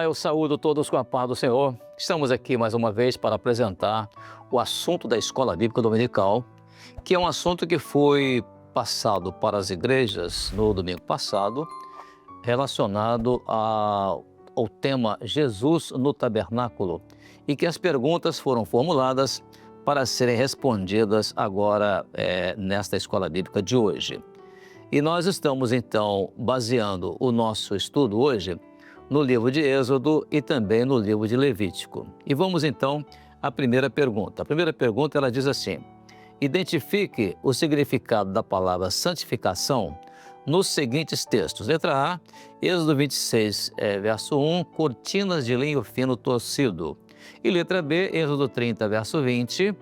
eu saúdo todos com a paz do Senhor. Estamos aqui mais uma vez para apresentar o assunto da Escola Bíblica Dominical, que é um assunto que foi passado para as igrejas no domingo passado, relacionado ao tema Jesus no Tabernáculo, e que as perguntas foram formuladas para serem respondidas agora nesta Escola Bíblica de hoje. E nós estamos então baseando o nosso estudo hoje no livro de Êxodo e também no livro de Levítico. E vamos então à primeira pergunta. A primeira pergunta ela diz assim: identifique o significado da palavra santificação nos seguintes textos. Letra A, Êxodo 26, verso 1, cortinas de linho fino torcido. E letra B, Êxodo 30, verso 20,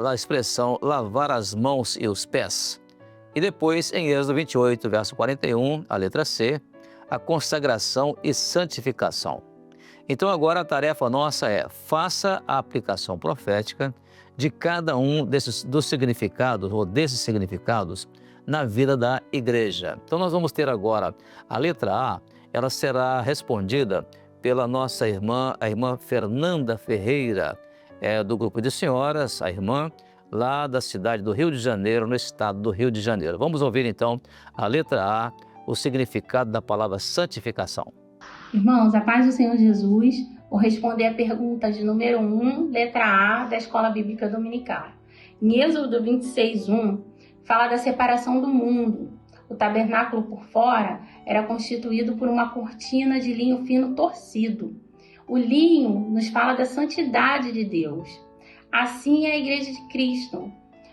a expressão lavar as mãos e os pés. E depois, em Êxodo 28, verso 41, a letra C, a consagração e santificação. Então agora a tarefa nossa é: faça a aplicação profética de cada um dos significados ou desses significados na vida da igreja. Então nós vamos ter agora a letra A, ela será respondida pela nossa irmã, a irmã Fernanda Ferreira, do grupo de senhoras, a irmã lá da cidade do Rio de Janeiro, no estado do Rio de Janeiro. Vamos ouvir então a letra A, o significado da palavra santificação. Irmãos, a paz do Senhor Jesus, vou responder a pergunta de número 1, letra A, da Escola Bíblica Dominical. Em Êxodo 26, 1, fala da separação do mundo. O tabernáculo por fora era constituído por uma cortina de linho fino torcido. O linho nos fala da santidade de Deus. Assim é a Igreja de Cristo.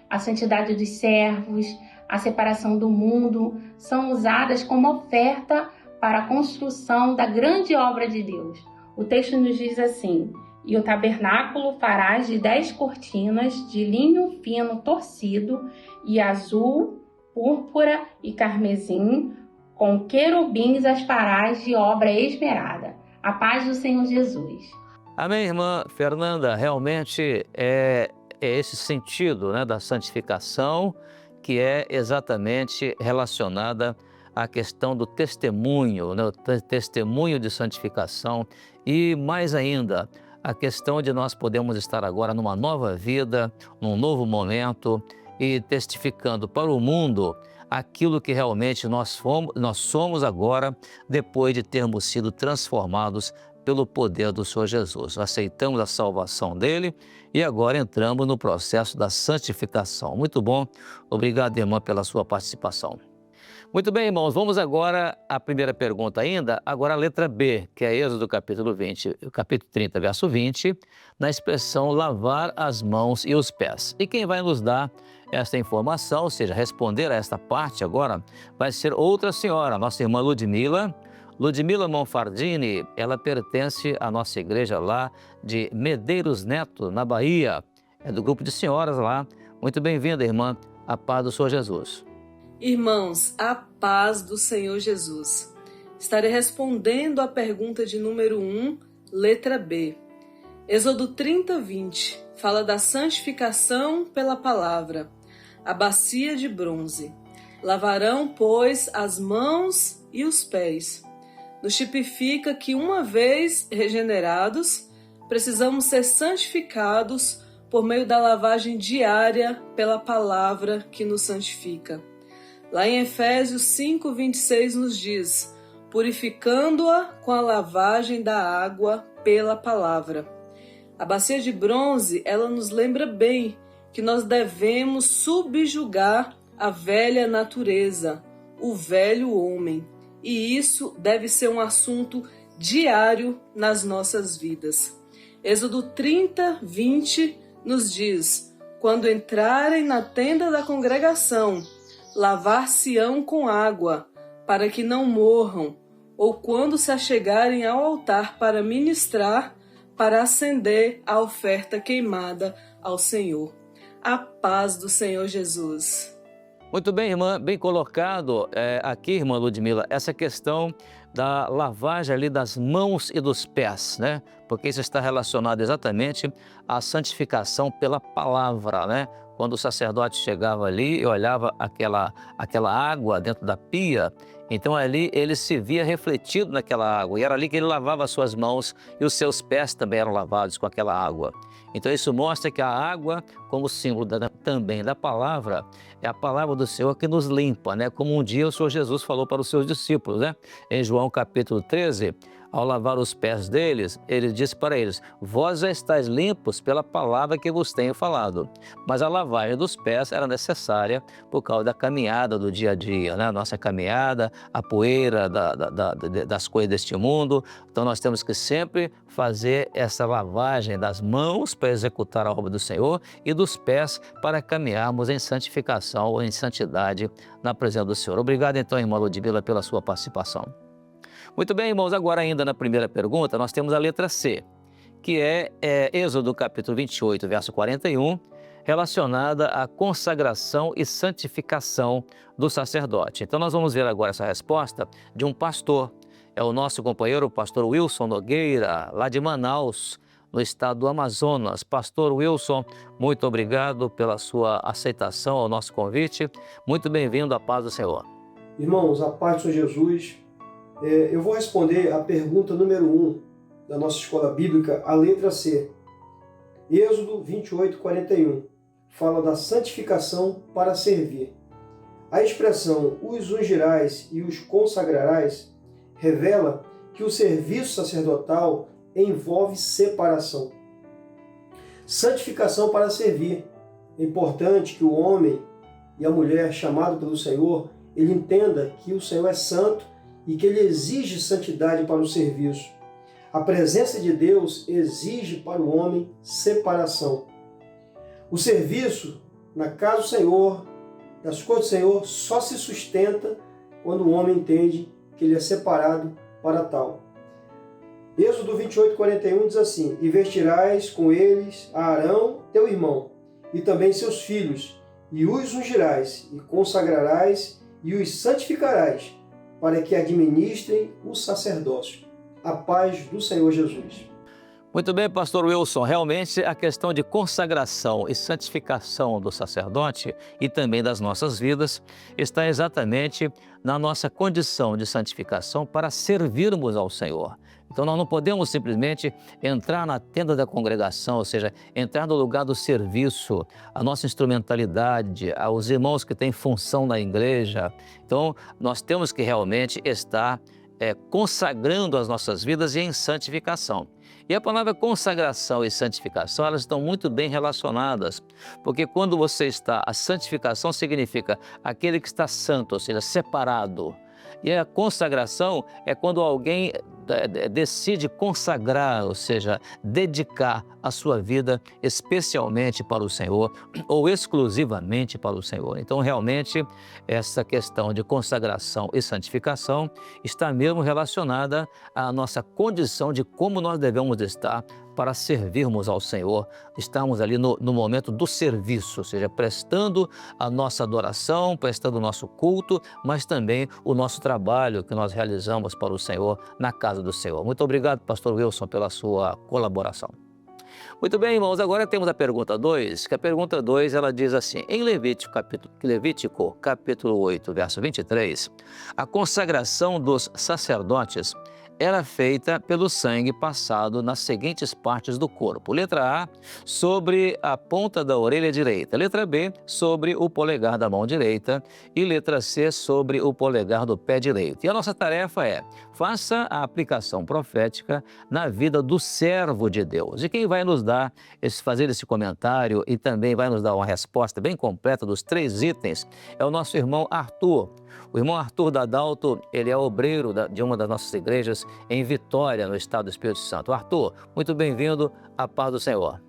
A santidade dos servos, a separação do mundo são usadas como oferta para a construção da grande obra de Deus. O texto nos diz assim: e o tabernáculo farás de 10 cortinas de linho fino torcido e azul, púrpura e carmesim, com querubins as farás de obra esmerada. A paz do Senhor Jesus. Amém, irmã Fernanda. Realmente é esse sentido, né, da santificação, que é exatamente relacionada à questão do testemunho, né, o testemunho de santificação, e mais ainda, a questão de nós podermos estar agora numa nova vida, num novo momento, e testificando para o mundo aquilo que realmente nós somos agora, depois de termos sido transformados pelo poder do Senhor Jesus. Aceitamos a salvação dele e agora entramos no processo da santificação. Muito bom. Obrigado, irmã, pela sua participação. Muito bem, irmãos, vamos agora à primeira pergunta ainda, agora a letra B, que é Êxodo capítulo 30, verso 20, na expressão lavar as mãos e os pés. E quem vai nos dar esta informação, ou seja, responder a esta parte agora, vai ser outra senhora, nossa irmã Ludmila Monfardini. Ela pertence à nossa igreja lá de Medeiros Neto, na Bahia. É do grupo de senhoras lá. Muito bem-vinda, irmã. A paz do Senhor Jesus. Irmãos, a paz do Senhor Jesus. Estarei respondendo à pergunta de número 1, letra B. Êxodo 30, 20, fala da santificação pela palavra. A bacia de bronze. Lavarão, pois, as mãos e os pés. Nos tipifica que, uma vez regenerados, precisamos ser santificados por meio da lavagem diária pela palavra que nos santifica. Lá em Efésios 5, 26 nos diz: purificando-a com a lavagem da água pela palavra. A bacia de bronze, ela nos lembra bem que nós devemos subjugar a velha natureza, o velho homem. E isso deve ser um assunto diário nas nossas vidas. Êxodo 30, 20 nos diz: quando entrarem na tenda da congregação, lavar-se-ão com água, para que não morram, ou quando se achegarem ao altar para ministrar, para acender a oferta queimada ao Senhor. A paz do Senhor Jesus. Muito bem, irmã, bem colocado aqui, irmã Ludmila, essa questão da lavagem ali das mãos e dos pés, né? Porque isso está relacionado exatamente à santificação pela palavra, né? quando o sacerdote chegava ali e olhava aquela água dentro da pia, então ali ele se via refletido naquela água, e era ali que ele lavava as suas mãos e os seus pés também eram lavados com aquela água. Então isso mostra que a água, como símbolo também da palavra, é a palavra do Senhor que nos limpa, né? Como um dia o Senhor Jesus falou para os seus discípulos, né? Em João capítulo 13, ao lavar os pés deles, ele disse para eles: vós já estáis limpos pela palavra que vos tenho falado. Mas a lavagem dos pés era necessária por causa da caminhada do dia a dia, né? A nossa caminhada, a poeira das coisas deste mundo. Então nós temos que sempre fazer essa lavagem das mãos para executar a obra do Senhor e dos pés para caminharmos em santificação ou em santidade na presença do Senhor. Obrigado então, irmã Ludmila, pela sua participação. Muito bem, irmãos, agora ainda na primeira pergunta nós temos a letra C, que é Êxodo capítulo 28, verso 41, relacionada à consagração e santificação do sacerdote. Então nós vamos ver agora essa resposta de um pastor. É o nosso companheiro, o pastor Wilson Nogueira, lá de Manaus, no estado do Amazonas. Pastor Wilson, muito obrigado pela sua aceitação ao nosso convite. Muito bem-vindo à paz do Senhor. Irmãos, a paz do Senhor Jesus. Eu vou responder a pergunta número 1 da nossa escola bíblica, a letra C. Êxodo 28, 41. Fala da santificação para servir. A expressão os ungirás e os consagrarás revela que o serviço sacerdotal envolve separação. Santificação para servir. É importante que o homem e a mulher chamado pelo Senhor, ele entenda que o Senhor é santo e que ele exige santidade para o serviço. A presença de Deus exige para o homem separação. O serviço na casa do Senhor, das coisas do Senhor, só se sustenta quando o homem entende que ele é separado para tal. Êxodo 28, 41 diz assim: e vestirás com eles a Arão, teu irmão, e também seus filhos, e os ungirás, e consagrarás, e os santificarás, para que administrem o sacerdócio. A paz do Senhor Jesus. Muito bem, pastor Wilson. Realmente a questão de consagração e santificação do sacerdote e também das nossas vidas está exatamente na nossa condição de santificação para servirmos ao Senhor. Então nós não podemos simplesmente entrar na tenda da congregação, ou seja, entrar no lugar do serviço, a nossa instrumentalidade, aos irmãos que têm função na igreja. Então nós temos que realmente estar consagrando as nossas vidas em santificação. E a palavra consagração e santificação, elas estão muito bem relacionadas, porque quando você está, a santificação significa aquele que está santo, ou seja, separado. E a consagração é quando alguém decide consagrar, ou seja, dedicar a sua vida especialmente para o Senhor ou exclusivamente para o Senhor. Então, realmente, essa questão de consagração e santificação está mesmo relacionada à nossa condição de como nós devemos estar para servirmos ao Senhor. Estamos ali no momento do serviço, ou seja, prestando a nossa adoração, prestando o nosso culto, mas também o nosso trabalho que nós realizamos para o Senhor na casa do Senhor. Muito obrigado, pastor Wilson, pela sua colaboração. Muito bem, irmãos, agora temos a pergunta 2, que a pergunta 2, ela diz assim: em Levítico capítulo 8, verso 23, a consagração dos sacerdotes era feita pelo sangue passado nas seguintes partes do corpo. Letra A, sobre a ponta da orelha direita. Letra B, sobre o polegar da mão direita. E letra C, sobre o polegar do pé direito. E a nossa tarefa é: faça a aplicação profética na vida do servo de Deus. E quem vai nos dar, fazer esse comentário e também vai nos dar uma resposta bem completa dos 3 itens é o nosso irmão Arthur. O irmão Arthur Dadalto, ele é obreiro de uma das nossas igrejas em Vitória, no estado do Espírito Santo. Arthur, muito bem-vindo à paz do Senhor.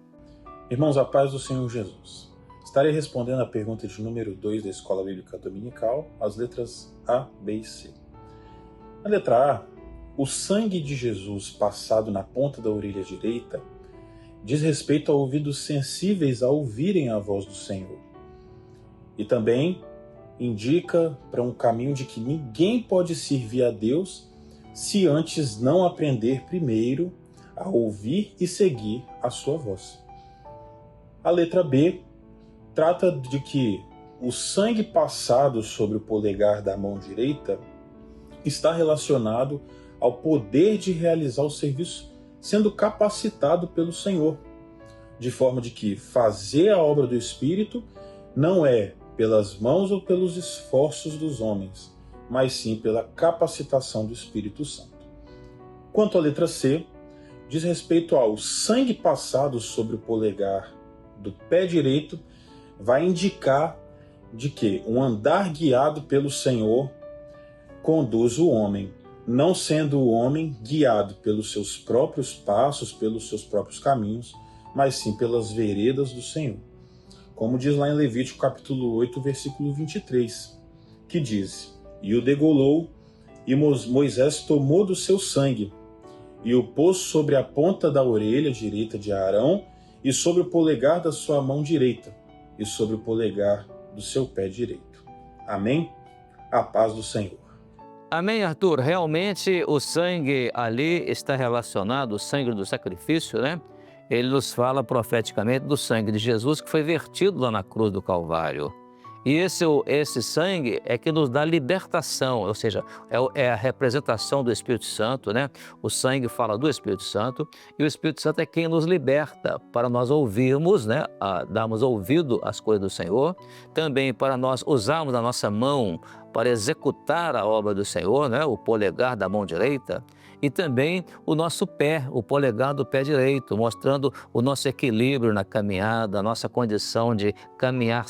Irmãos, a paz do Senhor Jesus. Estarei respondendo a pergunta de número 2 da Escola Bíblica Dominical, as letras A, B e C. Na letra A, o sangue de Jesus passado na ponta da orelha direita diz respeito a ouvidos sensíveis a ouvirem a voz do Senhor. E também indica para um caminho de que ninguém pode servir a Deus se antes não aprender primeiro a ouvir e seguir a sua voz. A letra B trata de que o sangue passado sobre o polegar da mão direita está relacionado ao poder de realizar o serviço sendo capacitado pelo Senhor, de forma de que fazer a obra do Espírito não é pelas mãos ou pelos esforços dos homens, mas sim pela capacitação do Espírito Santo. Quanto à letra C, diz respeito ao sangue passado sobre o polegar do pé direito, vai indicar de que um andar guiado pelo Senhor conduz o homem, não sendo o homem guiado pelos seus próprios passos, pelos seus próprios caminhos, mas sim pelas veredas do Senhor. Como diz lá em Levítico capítulo 8, versículo 23, que diz: "E o degolou, e Moisés tomou do seu sangue, e o pôs sobre a ponta da orelha direita de Arão, e sobre o polegar da sua mão direita, e sobre o polegar do seu pé direito." Amém? A paz do Senhor. Amém, Arthur. Realmente o sangue ali está relacionado, o sangue do sacrifício, né? Ele nos fala profeticamente do sangue de Jesus que foi vertido lá na cruz do Calvário. E esse sangue é que nos dá libertação, ou seja, é a representação do Espírito Santo, né? O sangue fala do Espírito Santo e o Espírito Santo é quem nos liberta para nós ouvirmos, né? Darmos ouvido às coisas do Senhor, também para nós usarmos a nossa mão para executar a obra do Senhor, né? O polegar da mão direita, e também o nosso pé, o polegar do pé direito, mostrando o nosso equilíbrio na caminhada, a nossa condição de caminhar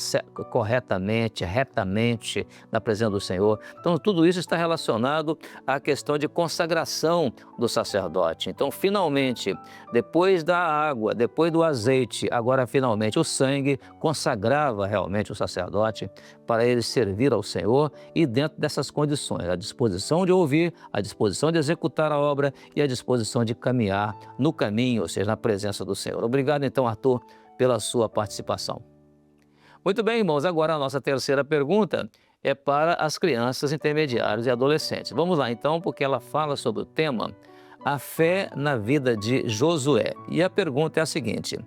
corretamente, retamente na presença do Senhor. Então, tudo isso está relacionado à questão de consagração do sacerdote. Então, finalmente, depois da água, depois do azeite, agora finalmente o sangue consagrava realmente o sacerdote para ele servir ao Senhor, e dentro dessas condições, a disposição de ouvir, a disposição de executar a obra e a disposição de caminhar no caminho, ou seja, na presença do Senhor. Obrigado então, Arthur, pela sua participação. Muito bem, irmãos, agora a nossa terceira pergunta é para as crianças, intermediários e adolescentes. Vamos lá então, porque ela fala sobre o tema a fé na vida de Josué. E a pergunta é a seguinte: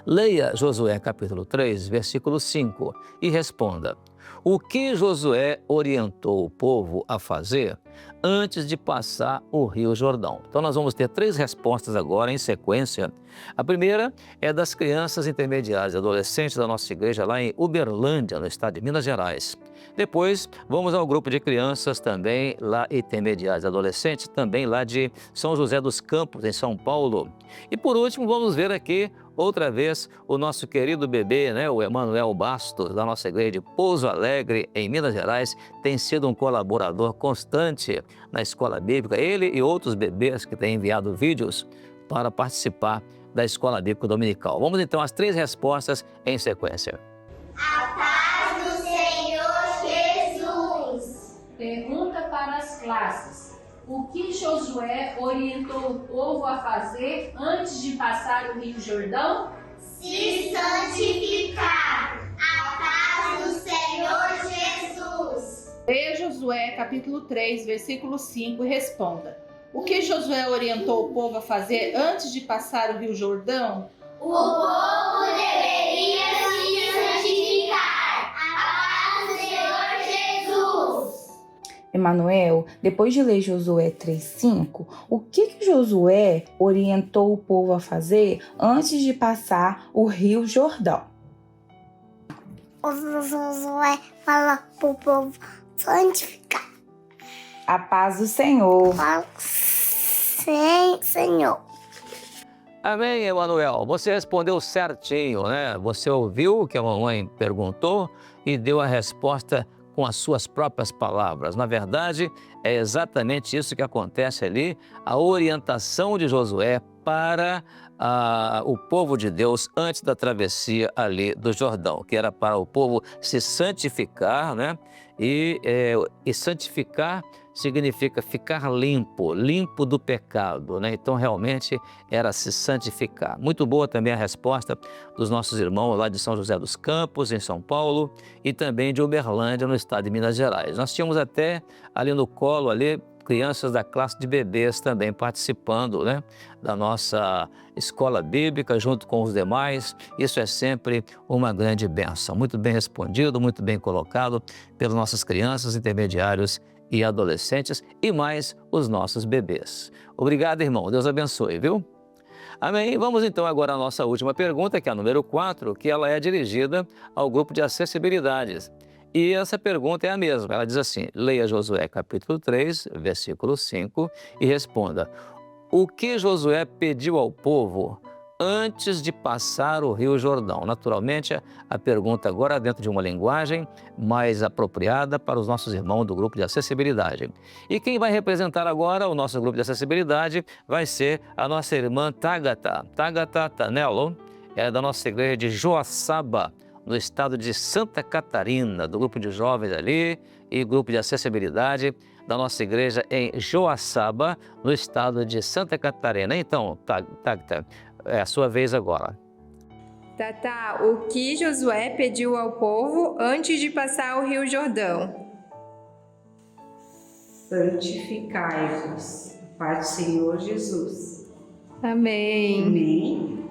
leia Josué capítulo 3, versículo 5 e responda: o que Josué orientou o povo a fazer antes de passar o Rio Jordão? Então nós vamos ter 3 respostas agora em sequência. A primeira é das crianças intermediárias e adolescentes da nossa igreja lá em Uberlândia, no estado de Minas Gerais. Depois vamos ao grupo de crianças também lá intermediárias e adolescentes, também lá de São José dos Campos, em São Paulo. E por último vamos ver aqui outra vez o nosso querido bebê, né, o Emanuel Bastos, da nossa igreja de Pouso Alegre, em Minas Gerais, tem sido um colaborador constante na escola bíblica. Ele e outros bebês que têm enviado vídeos para participar da escola bíblica dominical. Vamos então às 3 respostas em sequência. A paz do Senhor Jesus. Pergunta para as classes. O que Josué orientou o povo a fazer antes de passar o Rio Jordão? Se santificar. A paz do Senhor Jesus. Leia Josué capítulo 3, versículo 5 e responda: o que Josué orientou o povo a fazer antes de passar o Rio Jordão? O povo deveria se santificar. A paz do Senhor Jesus. Emanuel, depois de ler Josué 3,5, o que Josué orientou o povo a fazer antes de passar o Rio Jordão? O Josué fala para o povo santificar. A paz do Senhor. Sim, Senhor. Amém, Emanuel. Você respondeu certinho, né? Você ouviu o que a mamãe perguntou e deu a resposta com as suas próprias palavras. Na verdade, é exatamente isso que acontece ali, a orientação de Josué para o povo de Deus antes da travessia ali do Jordão, que era para o povo se santificar, né? E santificar significa ficar limpo, limpo do pecado, né? Então, realmente, era se santificar. Muito boa também a resposta dos nossos irmãos lá de São José dos Campos, em São Paulo, e também de Uberlândia, no estado de Minas Gerais. Nós tínhamos até ali no colo, ali, crianças da classe de bebês também participando, né, da nossa escola bíblica junto com os demais. Isso é sempre uma grande bênção. Muito bem respondido, muito bem colocado pelas nossas crianças, intermediários e adolescentes e mais os nossos bebês. Obrigado, irmão. Deus abençoe, viu? Amém. Vamos então agora à nossa última pergunta, que é a número 4, que ela é dirigida ao grupo de acessibilidades. E essa pergunta é a mesma. Ela diz assim: leia Josué capítulo 3, versículo 5 e responda: o que Josué pediu ao povo antes de passar o Rio Jordão? Naturalmente, a pergunta agora dentro de uma linguagem mais apropriada para os nossos irmãos do grupo de acessibilidade. E quem vai representar agora o nosso grupo de acessibilidade vai ser a nossa irmã Tágata Tanello, ela é da nossa igreja de Joaçaba, no estado de Santa Catarina, do grupo de jovens ali e grupo de acessibilidade da nossa igreja em Joaçaba, no estado de Santa Catarina. Então, Tágata, é a sua vez agora. Tata, o que Josué pediu ao povo antes de passar o Rio Jordão? Santificai-vos, Pai do Senhor Jesus. Amém. Amém.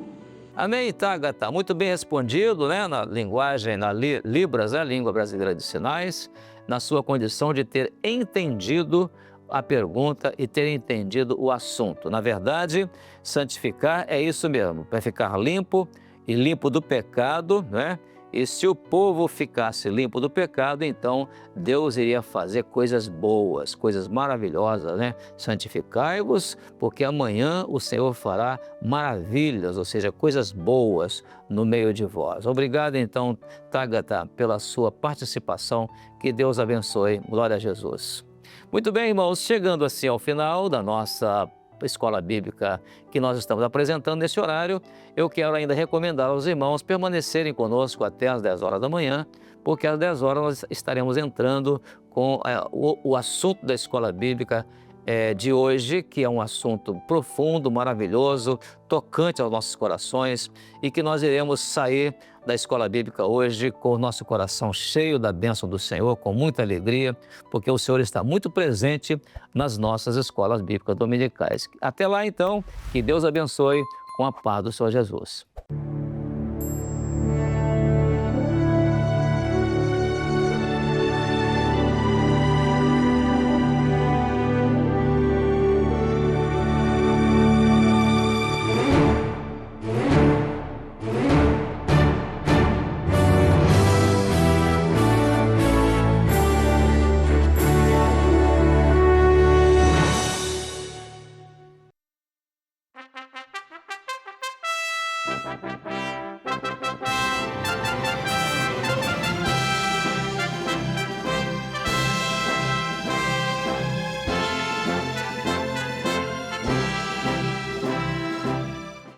Amém, Tágata. Muito bem respondido, né? Na linguagem, Libras, a língua brasileira de sinais, na sua condição de ter entendido a pergunta e ter entendido o assunto. Na verdade, santificar é isso mesmo, para ficar limpo e limpo do pecado, né? E se o povo ficasse limpo do pecado, então Deus iria fazer coisas boas, coisas maravilhosas, né? Santificai-vos, porque amanhã o Senhor fará maravilhas, ou seja, coisas boas no meio de vós. Obrigado, então, Tágata, pela sua participação. Que Deus abençoe. Glória a Jesus. Muito bem, irmãos, chegando assim ao final da nossa escola bíblica que nós estamos apresentando nesse horário, eu quero ainda recomendar aos irmãos permanecerem conosco até às 10 horas da manhã, porque às 10 horas nós estaremos entrando com o assunto da escola bíblica de hoje, que é um assunto profundo, maravilhoso, tocante aos nossos corações, e que nós iremos sair da escola bíblica hoje com o nosso coração cheio da bênção do Senhor, com muita alegria, porque o Senhor está muito presente nas nossas escolas bíblicas dominicais. Até lá, então, que Deus abençoe com a paz do Senhor Jesus.